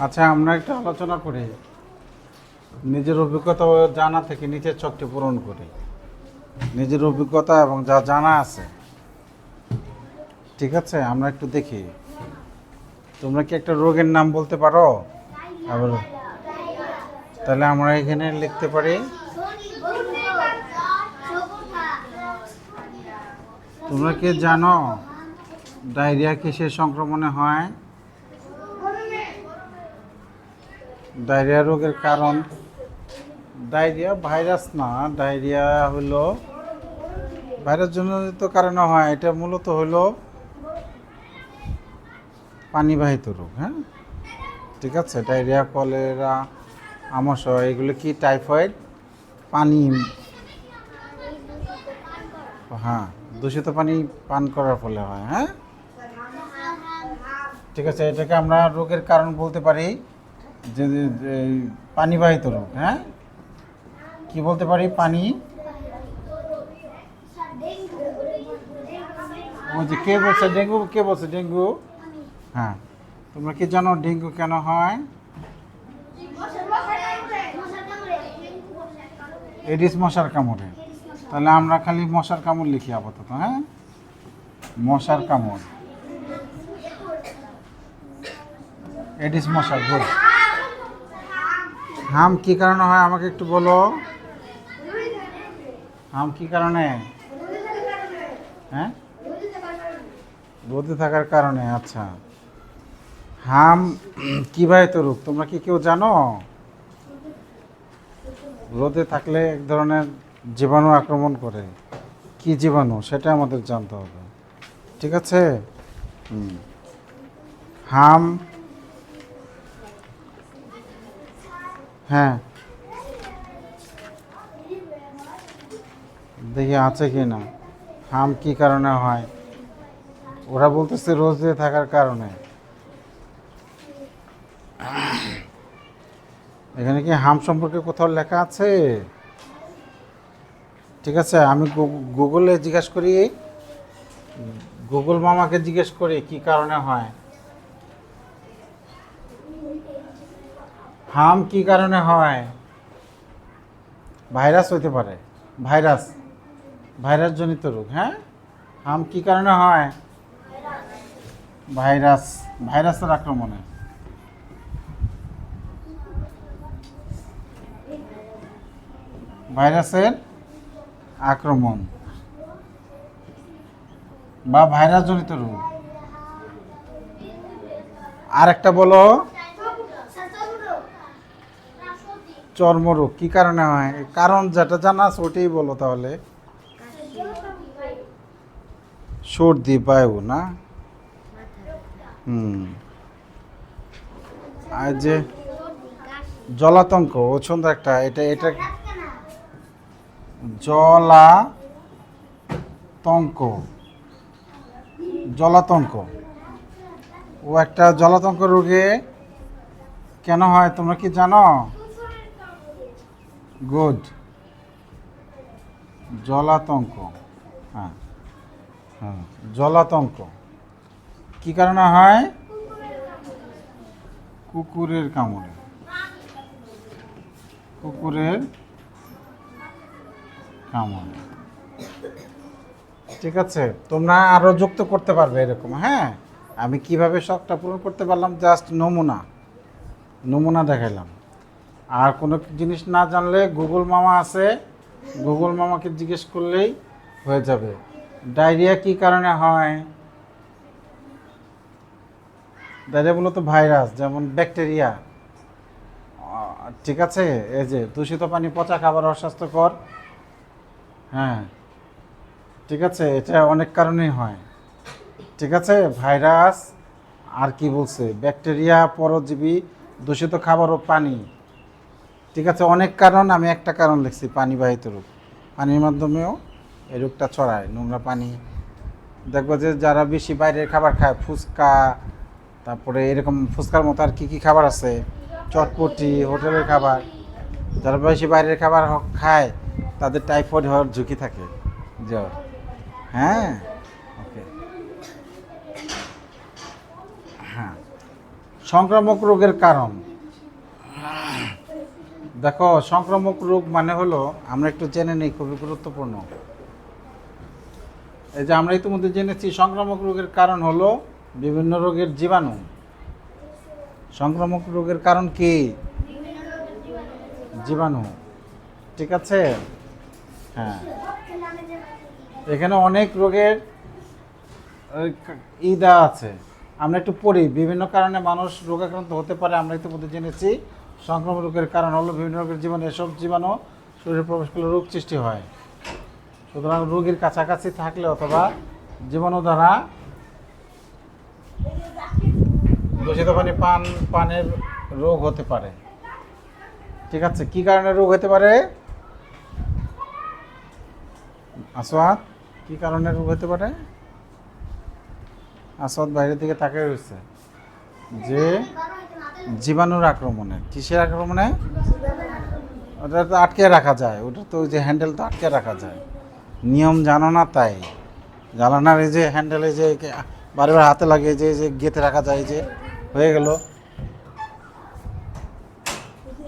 আচ্ছা, আমরা একটু আলোচনা করি, নিজের অভিজ্ঞতা ও জানা থেকে নিচের ছকটি পূরণ করি। নিজের অভিজ্ঞতা এবং যা জানা আছে, ঠিক আছে, আমরা একটু দেখি। তোমরা কি একটা রোগের নাম বলতে পারো? আবার তাহলে আমরা এখানে লিখতে পারি, তোমরা কি জানো ডায়রিয়া কিসের সংক্রমণে হয়? ডায়রিয়া রোগের কারণ, ডায়রিয়া ভাইরাস না, ডায়রিয়া হলো ভাইরাস জনিত কারণে হয়। এটা মূলত হলো পানিবাহিত রোগ। হ্যাঁ, ঠিক আছে। ডায়রিয়া, কলেরা, আমাশয় এগুলো কি টাইফয়েড, পানি, হ্যাঁ, দূষিত পানি পান করার ফলে হয়। হ্যাঁ, ঠিক আছে। এটাকে আমরা রোগের কারণ বলতে পারি যে পানিবাহিত রোগ। হ্যাঁ, কি বলতে পারি? পানি, ওই যে কে বলছে ডেঙ্গু, কে বলছে ডেঙ্গু? হ্যাঁ, তোমরা কি জানো ডেঙ্গু কেন হয়? এডিস মশার কামড়ে। তাহলে আমরা খালি মশার কামড় লিখি আপাতত। হ্যাঁ, মশার কামড়, এডিস মশার। গুড। হাম কি কারণে হয় আমাকে একটু বলো। হাম কি কারণে? হ্যাঁ, রোদে থাকার কারণে। আচ্ছা, হাম কিভাবে রোগ তোমরা কি কেউ জানো? রোদে থাকলে এক ধরনের জীবাণু আক্রমণ করে। কি জীবাণু সেটা আমাদের জানতে হবে, ঠিক আছে। হাম, হ্যাঁ, দেখি আছে কি না। হাম কি কারণে হয়? ওরা বলতেছে রোদে থাকার কারণে। এখানে কি হাম সম্পর্কে কোথাও লেখা আছে? ঠিক আছে, আমি গুগলে জিজ্ঞেস করি, গুগল মামাকে জিজ্ঞেস করি কি কারণে হয়। হাম কি কারণে হয়? ভাইরাস হইতে পারে, ভাইরাস, ভাইরাস জনিত রোগ। হ্যাঁ, হাম কি কারণে হয়? ভাইরাস, ভাইরাসের আক্রমণে। ভাইরাসের আক্রমণ বা ভাইরাস জনিত রোগ। আর একটা বলো, চর্মরোগ কি কারণে হয়? কারণ যেটা জানা আছে ওটাই বলো তাহলে। সর্দি, বায়ু না? আর যে জলাতঙ্ক, ও সুন্দর একটা, এটা এটা জলাতঙ্ক, জলাতঙ্ক, ও একটা জলাতঙ্ক রোগে কেন হয় তোমরা কি জানো? গুড, জলাতঙ্ক। হ্যাঁ, হ্যাঁ, জলাতঙ্ক কি কারণে হয়? কুকুরের কামড়ে, কুকুরের কামড়ে। ঠিক আছে, তোমরা আরও যুক্ত করতে পারবে এরকম। হ্যাঁ, আমি কিভাবে শখটা পূরণ করতে পারলাম জাস্ট নমুনা, নমুনা দেখাইলাম। আর কোনো জিনিস না জানলে গুগল মামা আছে, গুগল মামাকে জিজ্ঞেস করলেই হয়ে যাবে। ডায়রিয়া কি কারণে হয়? ডায়রিয়া মূলত ভাইরাস, যেমন ব্যাকটেরিয়া। ঠিক আছে, এই যে দূষিত পানি, পচা খাবার, অস্বাস্থ্যকর। হ্যাঁ, ঠিক আছে, এটা অনেক কারণেই হয়। ঠিক আছে, ভাইরাস, আর কি বলছে, ব্যাকটেরিয়া, পরজীবী, দূষিত খাবার ও পানি। ঠিক আছে, অনেক কারণ, আমি একটা কারণ লিখছি, পানিবাহিত রোগ। পানির মাধ্যমেও এই রোগটা ছড়ায়, নোংরা পানি। দেখবো যে যারা বেশি বাইরের খাবার খায়, ফুচকা, তারপরে এরকম ফুচকার মতো আর কী কী খাবার আছে, চটপটি, হোটেলের খাবার, যারা বেশি বাইরের খাবার খায় তাদের টাইফয়েড হওয়ার ঝুঁকি থাকে, জ্বর। হ্যাঁ, ওকে। হ্যাঁ, সংক্রামক রোগের কারণ, দেখো সংক্রামক রোগ মানে হলো, আমরা একটু জেনে নিই, খুবই গুরুত্বপূর্ণ। এই যে আমরা ইতিমধ্যে জেনেছি সংক্রামক রোগের কারণ হলো বিভিন্ন রোগের জীবাণু। সংক্রামক রোগের কারণ কি? জীবাণু। ঠিক আছে, হ্যাঁ। এখানে অনেক রোগের দেওয়া আছে, আমরা একটু পড়ি। বিভিন্ন কারণে মানুষ রোগাক্রান্ত হতে পারে, আমরা ইতিমধ্যে জেনেছি। সংক্রামক রোগের কারণ হলো বিভিন্ন রোগের জীবাণু। এসব জীবাণু শরীরে প্রবেশ করলে রোগ সৃষ্টি হয়। সুতরাং রোগীর কাছাকাছি থাকলে অথবা জীবাণু দ্বারা দূষিত পানের রোগ হতে পারে। ঠিক আছে, কি কারণে রোগ হতে পারে আসওয়াদ? কি কারণে রোগ হতে পারে? আসওয়াদ বাইরের দিকে তাকিয়ে রয়েছে। যে জীবাণুর আক্রমণে। কিসের আক্রমণে? ওটা তো আটকে রাখা যায়, ওটা তো ওই যে হ্যান্ডেল তো আটকে রাখা যায়। নিয়ম জানো না তাই। জ্বালানার এই যে হ্যান্ডেলে যে বারবার হাতে লাগে, যে গেঁথে রাখা যায়, যে হয়ে গেল।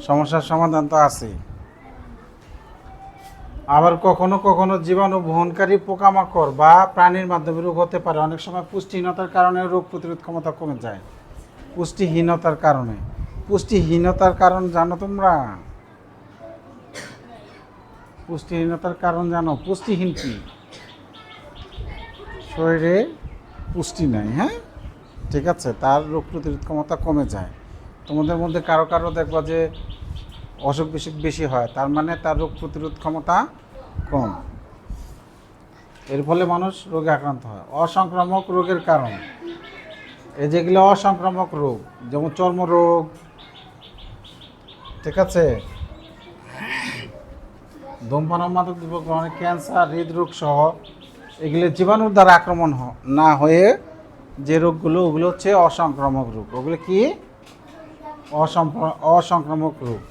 সমস্যার সমাধান তো আছেই। আবার কখনো কখনো জীবাণু বহনকারী পোকামাকড় বা প্রাণীর মাধ্যমে রোগ হতে পারে। অনেক সময় পুষ্টিহীনতার কারণে রোগ প্রতিরোধ ক্ষমতা কমে যায়। পুষ্টিহীনতার কারণে। পুষ্টিহীনতার কারণ জানো তোমরা? পুষ্টিহীনতার কারণ জানো? পুষ্টিহীন কি? শরীরে পুষ্টি নাই, হ্যাঁ, ঠিক আছে, তার রোগ প্রতিরোধ ক্ষমতা কমে যায়। তোমাদের মধ্যে কারো কারো দেখবা যে অসুখ বিসুখ বেশি হয়, তার মানে তার রোগ প্রতিরোধ ক্ষমতা কম। এর ফলে মানুষ রোগে আক্রান্ত হয়। অসংক্রামক রোগের কারণ, এই যেগুলো অসংক্রামক রোগ, যেমন চর্মরোগ, ঠিক আছে, ধূমপান ও মাদক দ্রব্য গ্রহণের ক্যান্সার, হৃদরোগ সহ এগুলো জীবাণুর দ্বারা আক্রমণ না হয়ে যে রোগগুলো, ওগুলো হচ্ছে অসংক্রামক রোগ। ওগুলো কি? অসংক্রামক রোগ।